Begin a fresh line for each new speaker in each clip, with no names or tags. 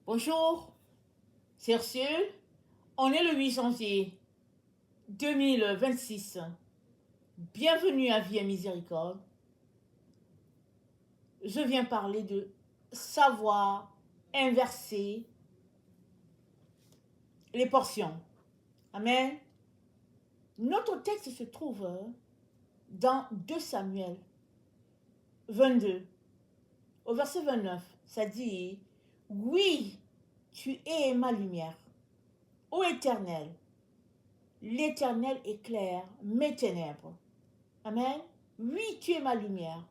Bonjour, c'est Ursule. On est le 8 janvier 2026. Bienvenue à Vie et Miséricorde. Je viens parler de savoir inverser les portions. Amen. Notre texte se trouve dans 2 Samuel 22. Au verset 29, ça dit: oui, tu es ma lumière, ô Éternel. L'Éternel éclaire mes ténèbres. Amen. Oui, tu es ma lumière.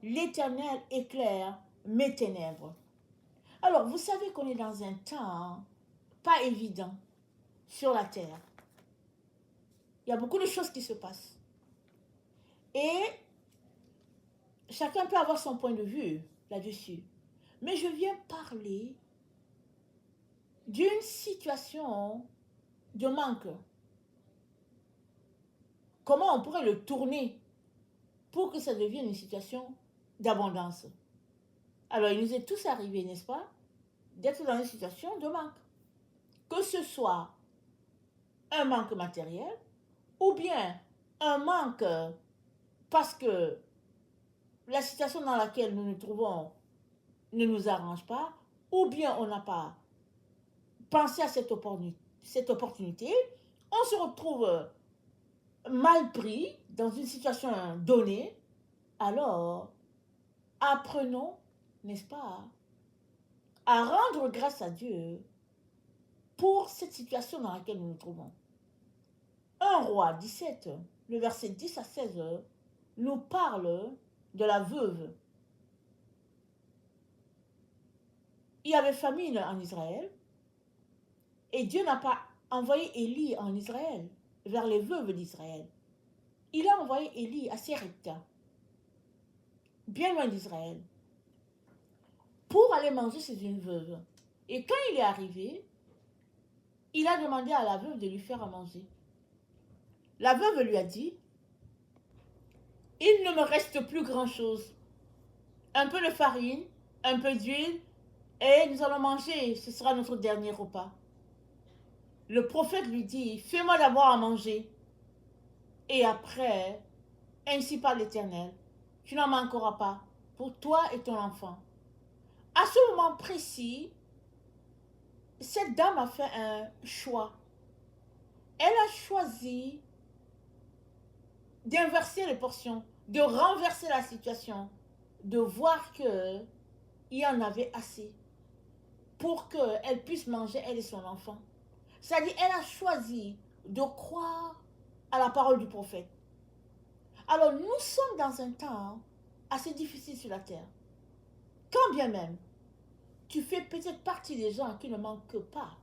L'Éternel éclaire mes ténèbres. Alors, vous savez qu'on est dans un temps pas évident sur la terre. Il y a beaucoup de choses qui se passent. Et chacun peut avoir son point de vue là-dessus. Mais je viens parler d'une situation de manque. Comment on pourrait le tourner pour que ça devienne une situation d'abondance. Alors, il nous est tous arrivé, n'est-ce pas, d'être dans une situation de manque. Que ce soit un manque matériel ou bien un manque parce que la situation dans laquelle nous nous trouvons ne nous arrange pas, ou bien on n'a pas pensé à cette opportunité, on se retrouve mal pris dans une situation donnée. Alors, apprenons, n'est-ce pas, à rendre grâce à Dieu pour cette situation dans laquelle nous nous trouvons. 1 Roi 17, le verset 10 à 16, nous parle de la veuve. Il y avait famine en Israël et Dieu n'a pas envoyé Élie en Israël, vers les veuves d'Israël. Il a envoyé Élie à Sérepta, bien loin d'Israël, pour aller manger chez une veuve. Et quand il est arrivé, il a demandé à la veuve de lui faire à manger. La veuve lui a dit: il ne me reste plus grand-chose. Un peu de farine, un peu d'huile, et nous allons manger, ce sera notre dernier repas. Le prophète lui dit: fais-moi d'abord à manger, et après, ainsi parle l'Éternel, tu n'en manqueras pas pour toi et ton enfant. À ce moment précis, cette dame a fait un choix. Elle a choisi d'inverser les portions, de renverser la situation, de voir qu'il y en avait assez pour qu'elle puisse manger, elle et son enfant. C'est-à-dire, elle a choisi de croire à la parole du prophète. Alors, nous sommes dans un temps assez difficile sur la terre. Quand bien même, tu fais peut-être partie des gens qui ne manquent pas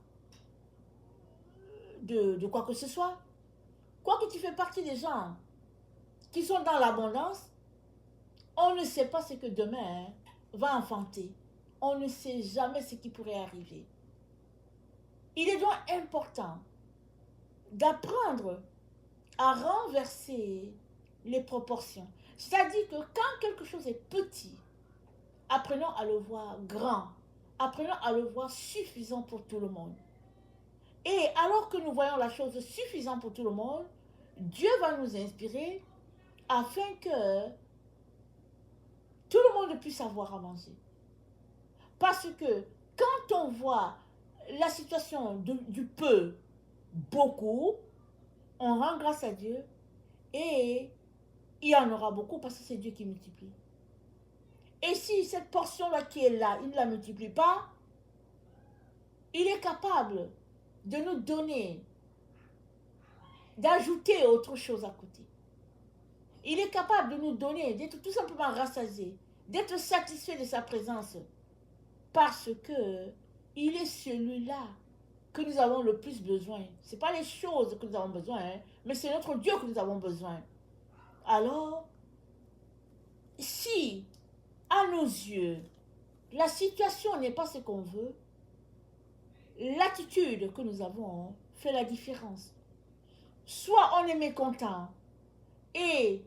de quoi que ce soit. Quoique tu fais partie des gens qui sont dans l'abondance, on ne sait pas ce que demain va enfanter. On ne sait jamais ce qui pourrait arriver. Il est donc important d'apprendre à renverser les proportions. C'est-à-dire que quand quelque chose est petit, apprenons à le voir grand. Apprenons à le voir suffisant pour tout le monde. Et alors que nous voyons la chose suffisante pour tout le monde, Dieu va nous inspirer afin que tout le monde puisse avoir à manger. Parce que quand on voit la situation du peu, beaucoup, on rend grâce à Dieu et il y en aura beaucoup parce que c'est Dieu qui multiplie. Et si cette portion-là qui est là, il ne la multiplie pas, il est capable de nous donner, d'ajouter autre chose à côté. Il est capable de nous donner, d'être tout simplement rassasié, d'être satisfait de sa présence. Parce que il est celui-là que nous avons le plus besoin. Ce n'est pas les choses que nous avons besoin, mais c'est notre Dieu que nous avons besoin. Alors, si, à nos yeux, la situation n'est pas ce qu'on veut, l'attitude que nous avons fait la différence. Soit on est mécontent et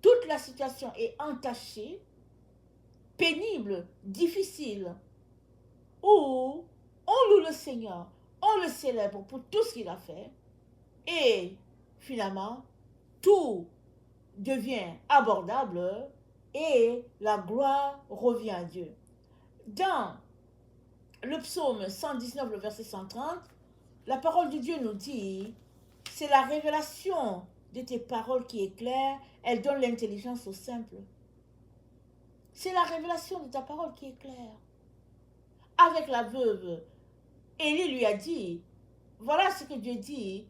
toute la situation est entachée, pénible, difficile, où on loue le Seigneur, on le célèbre pour tout ce qu'il a fait, et finalement, tout devient abordable et la gloire revient à Dieu. Dans le psaume 119, le verset 130, la parole de Dieu nous dit, c'est la révélation de tes paroles qui est claire, elle donne l'intelligence au simple. C'est la révélation de ta parole qui est claire. Avec la veuve, Élie lui a dit, voilà ce que Dieu dit,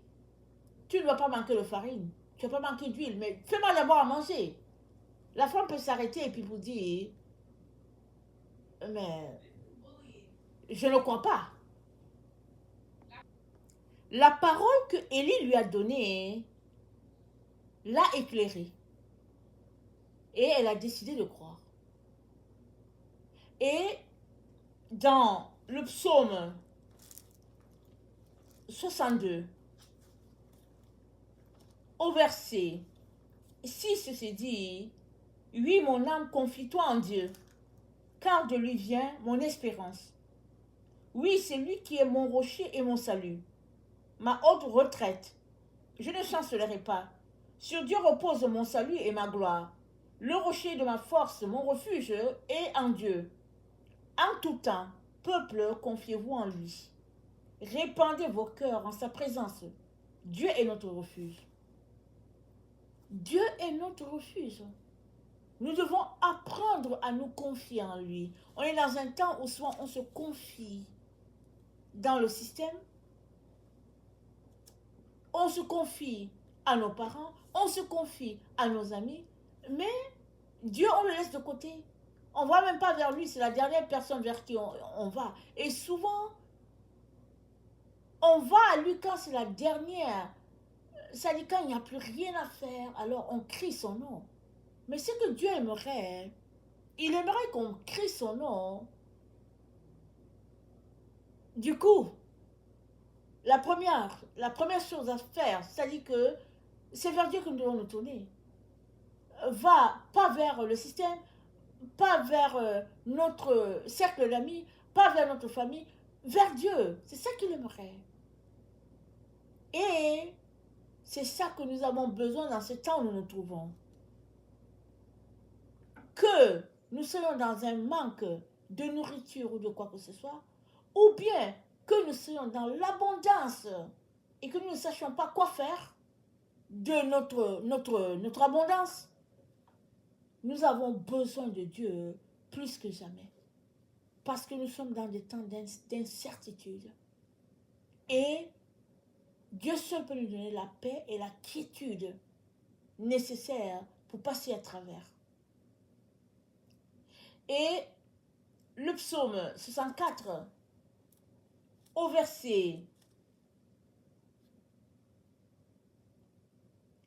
tu ne vas pas manquer de farine, tu ne vas pas manquer d'huile, mais fais-moi d'abord à manger. La femme peut s'arrêter et puis vous dire, mais je ne crois pas. La parole que Élie lui a donnée l'a éclairée. Et elle a décidé de croire. Et dans le psaume 62, au verset 6, c'est dit, oui, mon âme, confie-toi en Dieu, car de lui vient mon espérance. Oui, c'est lui qui est mon rocher et mon salut, ma haute retraite. Je ne chancellerai pas. Sur Dieu repose mon salut et ma gloire. Le rocher de ma force, mon refuge est en Dieu. En tout temps, peuple, confiez-vous en lui. Répandez vos cœurs en sa présence. Dieu est notre refuge. Dieu est notre refuge. Nous devons apprendre à nous confier en lui. On est dans un temps où souvent on se confie dans le système, on se confie à nos parents, on se confie à nos amis, mais Dieu, on le laisse de côté. On ne va même pas vers lui, c'est la dernière personne vers qui on va. Et souvent, on va à lui quand c'est la dernière. Ça dit quand il n'y a plus rien à faire, alors on crie son nom. Mais ce que Dieu aimerait, il aimerait qu'on crie son nom. Du coup, la première chose à faire, c'est-à-dire que c'est vers Dieu que nous devons nous tourner. Va pas vers le système, pas vers notre cercle d'amis, pas vers notre famille, vers Dieu. C'est ça qu'il aimerait. Et c'est ça que nous avons besoin dans ce temps où nous nous trouvons. Que nous soyons dans un manque de nourriture ou de quoi que ce soit, ou bien que nous soyons dans l'abondance et que nous ne sachions pas quoi faire de notre abondance, nous avons besoin de Dieu plus que jamais. Parce que nous sommes dans des temps d'incertitude. Et Dieu seul peut nous donner la paix et la quiétude nécessaires pour passer à travers. Et le psaume 64, au verset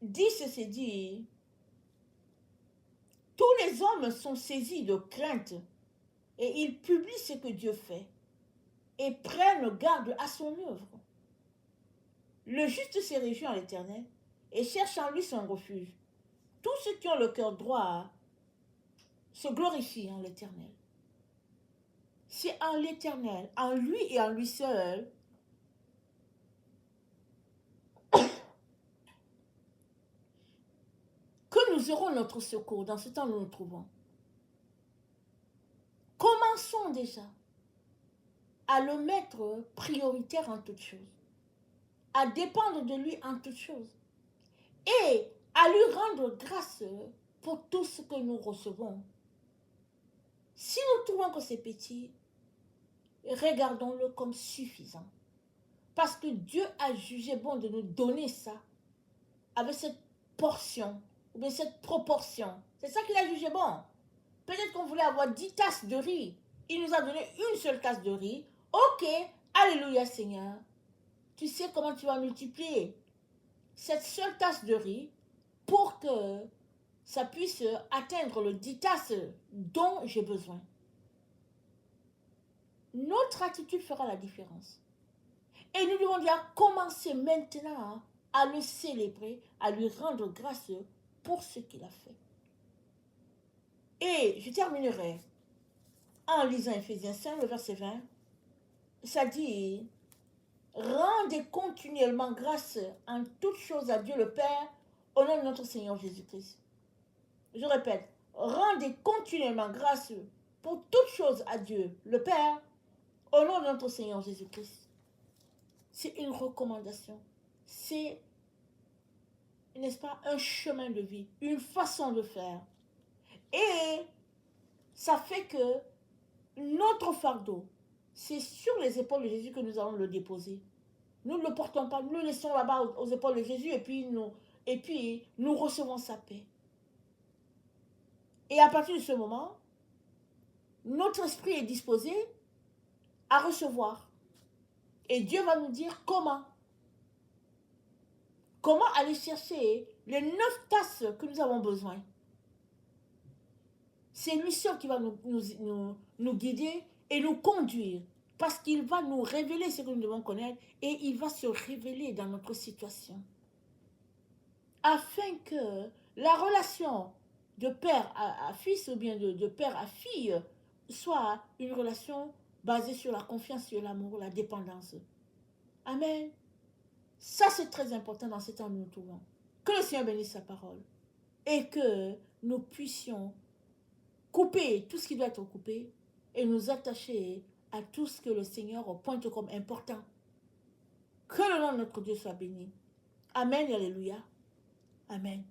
10, c'est dit, tous les hommes sont saisis de crainte et ils publient ce que Dieu fait et prennent garde à son œuvre. Le juste se réjouit en l'Éternel et cherche en lui son refuge. Tous ceux qui ont le cœur droit se glorifient en l'Éternel. C'est en l'Éternel, en lui et en lui seul, que nous aurons notre secours dans ce temps où nous nous trouvons. Commençons déjà à le mettre prioritaire en toutes choses, à dépendre de lui en toutes choses et à lui rendre grâce pour tout ce que nous recevons. Si nous trouvons que c'est petit, regardons-le comme suffisant. Parce que Dieu a jugé bon de nous donner ça avec cette portion, ou bien cette proportion. C'est ça qu'il a jugé bon. Peut-être qu'on voulait avoir 10 tasses de riz. Il nous a donné une seule tasse de riz. Ok, alléluia Seigneur. Tu sais comment tu vas multiplier cette seule tasse de riz pour que ça puisse atteindre le 10 tasses dont j'ai besoin. Notre attitude fera la différence. Et nous devons déjà commencer maintenant à le célébrer, à lui rendre grâce pour ce qu'il a fait. Et je terminerai en lisant Éphésiens 5, le verset 20. ça dit, rendez continuellement grâce en toutes choses à Dieu le Père, au nom de notre Seigneur Jésus-Christ. Je répète, rendez continuellement grâce pour toutes choses à Dieu le Père, au nom de notre Seigneur Jésus-Christ. C'est une recommandation. C'est, n'est-ce pas, un chemin de vie, une façon de faire. Et ça fait que notre fardeau, c'est sur les épaules de Jésus que nous allons le déposer. Nous ne le portons pas, nous le laissons là-bas aux épaules de Jésus et puis nous recevons sa paix. Et à partir de ce moment, notre esprit est disposé à recevoir. Et Dieu va nous dire comment. Comment aller chercher les 9 tasses que nous avons besoin. C'est lui seul qui va nous guider et nous conduire. Parce qu'il va nous révéler ce que nous devons connaître et il va se révéler dans notre situation. Afin que la relation de père à fils ou bien de père à fille soit une relation basée sur la confiance, sur l'amour, la dépendance. Amen. Ça, c'est très important dans ce temps où nous nous trouvons. Que le Seigneur bénisse sa parole. Et que nous puissions couper tout ce qui doit être coupé et nous attacher à tout ce que le Seigneur pointe comme important. Que le nom de notre Dieu soit béni. Amen, alléluia. Amen.